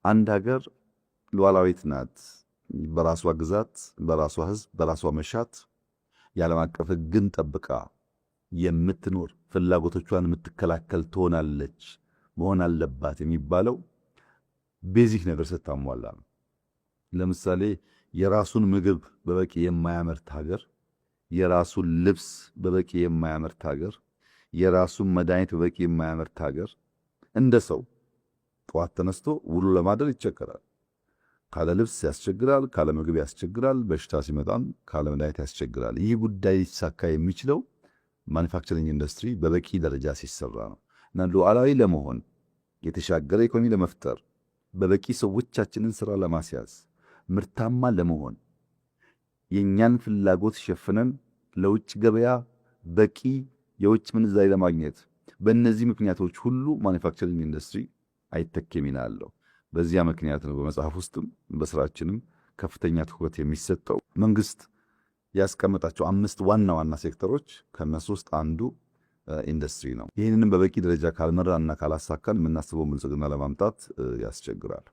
አንድ ሀገር ሉዓላዊት ናት። በራሷ ግዛት፣ በራሷ ሕዝብ፣ በራሷ መሻት የዓለም አቀፍ ሕግን ጠብቃ የምትኖር ፍላጎቶቿን የምትከላከል ትሆናለች መሆን አለባት የሚባለው ቤዚክ ነገር ስታሟላ ነው። ለምሳሌ የራሱን ምግብ በበቂ የማያመርት ሀገር፣ የራሱን ልብስ በበቂ የማያመርት ሀገር፣ የራሱን መድኃኒት በበቂ የማያመርት ሀገር እንደ ሰው ጠዋት ተነስቶ ውሎ ለማደር ይቸገራል። ካለ ልብስ ያስቸግራል፣ ካለ ምግብ ያስቸግራል፣ በሽታ ሲመጣም ካለ መድኃኒት ያስቸግራል። ይህ ጉዳይ ሊሳካ የሚችለው ማኒፋክቸሪንግ ኢንዱስትሪ በበቂ ደረጃ ሲሰራ ነው እና ሉዓላዊ ለመሆን የተሻገረ ኢኮኖሚ ለመፍጠር በበቂ ሰዎቻችንን ስራ ለማስያዝ ምርታማ ለመሆን የእኛን ፍላጎት ሸፍነን ለውጭ ገበያ በቂ የውጭ ምንዛሪ ለማግኘት በእነዚህ ምክንያቶች ሁሉ ማኒፋክቸሪንግ ኢንዱስትሪ አይተኬ ሚና አለው። በዚያ ምክንያት ነው በመጽሐፍ ውስጥም በስራችንም ከፍተኛ ትኩረት የሚሰጠው። መንግስት ያስቀመጣቸው 5 ዋና ዋና ሴክተሮች ከነሱ ውስጥ አንዱ ኢንዱስትሪ ነው። ይህንንም በበቂ ደረጃ ካልመራና ካላሳካን የምናስበው ብልጽግና ለማምጣት ያስቸግራል።